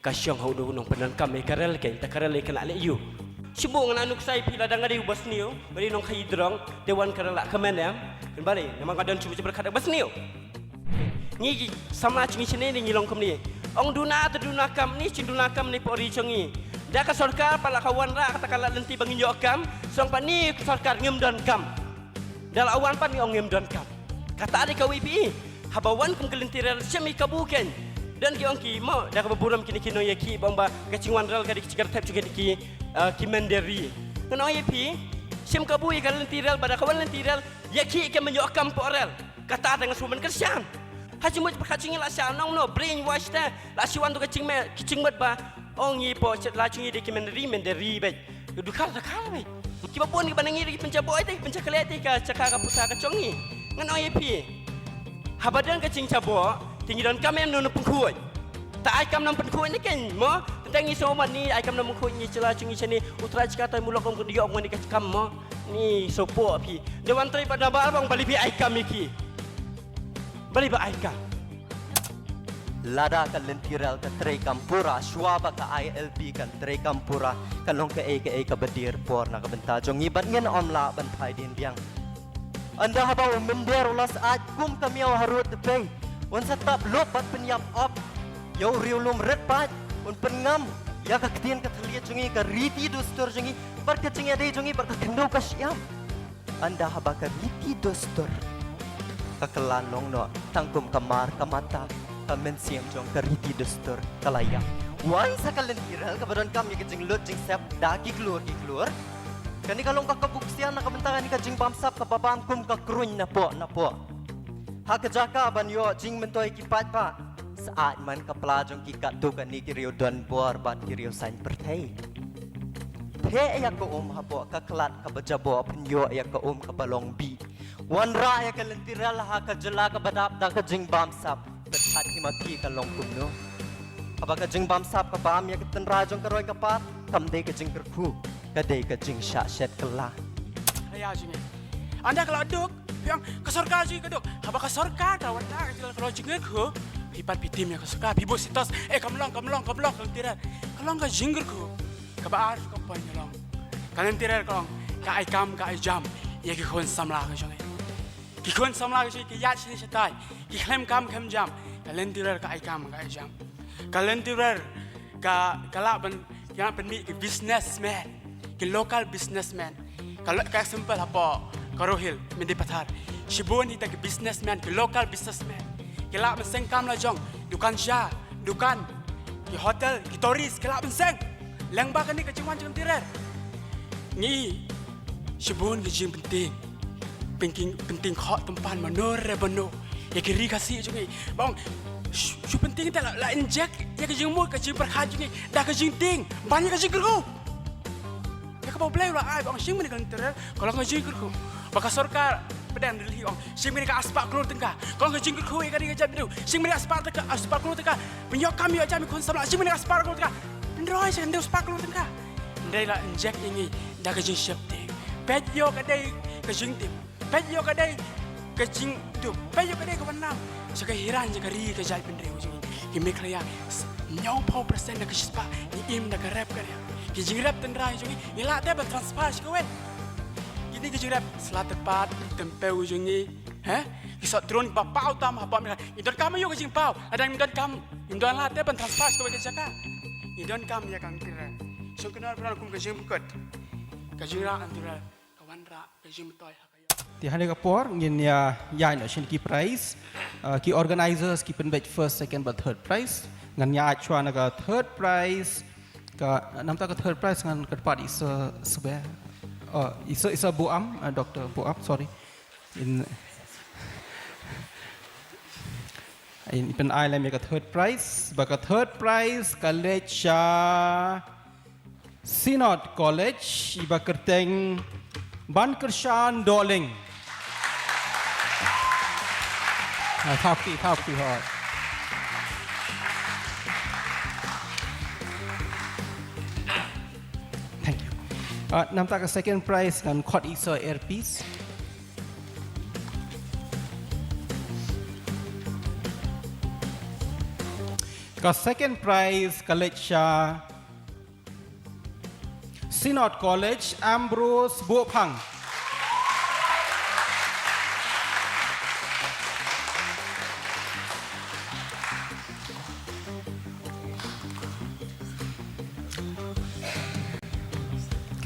kasyong hau nung penan kami karel kain tak karel kena le you Cibung anak nuk saya pila dengan dia basniu beri nong kai drong dewan karela kemen ya kembali nama kadang cuma berkata basniu ni sama cungi sini ni ngilong kemni ong duna atau duna kam ni cinduna kam ni pori cungi dah ke sorkar pala kawan ra katakanlah lenti bangin yo kam song pa ni sorkar ngem dan kam dalam awan pan ni ong ngem dan kam kata ada KWPI habawan kum kelintiran semi kabuken dan ki ong ki mau dah ke buram kini kino ya ki bomba kecingwan ral kadi cikar tap juga ki kimenderi ngono ya pi sim kabui kelintiran pada kawan lentiral ya ki ke menyo kam porel kata dengan sumen kerjaan haji mu berkacing la sha nong no brainwash ta la siwan tu kecing me kecing mat ba ong yi po chat la cungi de kimenderi be du kal ta kal be ki ba pon ki banangi di pencaboy te pencakale te ka cakara pusa ka congi ngono ya pi habadan kecing cabo tinggi dan kami nunu pengkuat tak ai kam nam pengkuat ni kan mo tentang iso mat ni ai kam nam pengkuat ni cela cungi sini utra cikata mulak kom dia ngoni ka kam mo ni sopo pi dewan toi pada ba bang bali bi ai kam iki bali ba ai kam lada kan lentiral ka tre kampura swaba ka ILP kan tre kampura kalong ka aka bedir por na ka benta jong iban ngen omla ban phai din biang anda haba member ulas at kum kami harut pe wan satap lopat penyap op yo riulum red pat un pengam ya ka ketian ka thlia jungi ka riti dostor jungi bar ka chinga dei jungi bar ka kendo ka syam anda haba ka riti dostor ka kelanong no tangkum kamar kamata ka mensiam jong ka riti dostor kalaya wan sakalen tiral ka badan kam ya jing lot jing sep da ki klur kani kalong ka kabuksian na kabentangan ni ka jing bamsap ka babam kum ka kruny na po Hakajaka banyo jing mentoy kipat pa saat man kapla jong kikat tu kan ni kirio don bor bat kirio sain pertai the ya ko hapo ka klat ka bajabo penyo ya ko ka balong bi wan ra ya ka lentiral ha ka jela ka badap da ka jing bam sap kat himaki ka long kumno aba ka jing bam sap ka bam ya ka tenra jong ka roy ka pat kam de ka jing kerku ka de ka jing sha shet kala ya jing anda kalau duk yang kesorka sih kedok, apa kesorka kawan dah kalau jingger ko, pipat pitim ya kesorka, pibo sitos, kamlong tirar, kalong ka jingger ko, kabar ko panyolong, kalian tirar kalong, ka aikam ka jam, ya kikon samla ka jangan, kikon samla ka sih kiyat sini setai, kiklem kam jam, kalian tirar ka aikam ka jam, kalian tirar ka ban yang penmi businessman, ke local businessman, kalau kayak simple apa. Karohil, mende patar. Shibun hita ke businessman, ke local businessman. Kelak menseng kam la jong, dukan sya, dukan, ke hotel, ke toris, kelak menseng. Leng bahkan ni kecuman jeng tirar. Ni, shibun ke jeng penting khok tempat manor rebano. Ya kiri kasih jeng ni, bang. Shu penting tak la inject, ya ke jeng mu ke jeng berkhaj jeng ni, dah ke jeng ting, banyak ke jeng kerku. Ya ke boleh lah, ay bang shing menikah tirar, kalau ke jeng kerku. Baka sorkar pedang dili ong sing mereka aspak keluar tengah kalau ngejing ku e kadi ngejam itu sing mereka aspak keluar tengah penyok kami aja mi konsam sing mereka aspak keluar tengah ndroi sing ndeu aspak keluar tengah ndai la inject ini dah kejing shifting pet yo kadai kejing tim pet yo kadai kejing tu pet yo kadai kawan nam saka hiran je kari kejal pendreu jing kimi klaya 90% dah kespa ni im dah rap karya kejing rap tendrai jing ila te ba transfer shkowe ini kejurat selat tepat tempel ujungnya, kisah turun bapau tam apa mereka, idon kamu yuk kejing pau, ada yang idon lah, dia pentransfer kau kerjakan, idon kamu ya kang kira, so kenal pernah kum kejing bukat, kejing ra antara kawan ra kejing betul. Di hari kapor ngin ya no shin ki prize, ki organizers ki penbet first, second, but third prize, ngan ya achwa naga third prize, ka namta ka third prize ngan kerpat isa sebe. Isa Boam, Dr. Boam, sorry. In pen I make a third prize. Baka third prize college Synod College iba kerteng Ban Kershan Doling. Thao kỳ hỏi. Nampak ke second prize dengan Quad Isa earpiece. Ka second prize Kalecha Synod College Ambrose Bopang.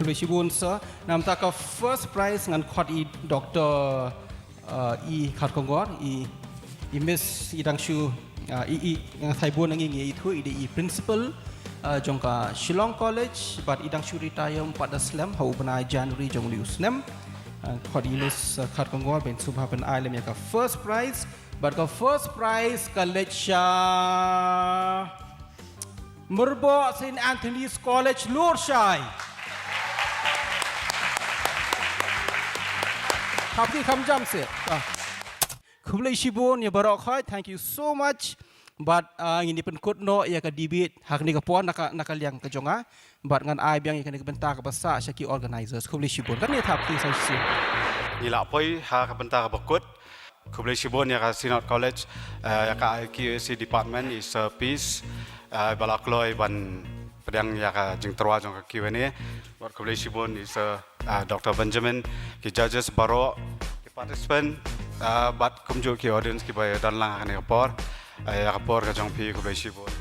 Kebetulan sir, nam tak first prize ngan khot I Dr. I khat kongor I Miss idang shu I ngang thai buon nang I thu I principal jongka Shillong College but idang shu retire pada slam hau bana January jong liu slam khot I Miss khat kongor ben subha pen I lem ka first prize but ka first prize college Murbo St Anthony's College Lorshai. Happy come jump sir. Kumlai Shibun ya barok hai. Thank you so much. But ini pen kut no ya ka debate hak ni ka puan nakaliang ka jonga. But ngan ai biang ya ka bentar ka basa syaki organizers Kumlai Shibun. Kan ni happy saya sih. Ila poi ha ka bentar ka bakut. Kumlai Shibun ya ka Synod College ya ka IQAC department is peace balakloi ban pedang ya ka jing terwa jong ka Q&A. Buat Kumlai Shibun is Dr. Benjamin, ki judges baro, ki participant, bat kumju ki audience ki bay dan lang ka ni kapor, ya kapor ka jong pi Kumlai Shibun.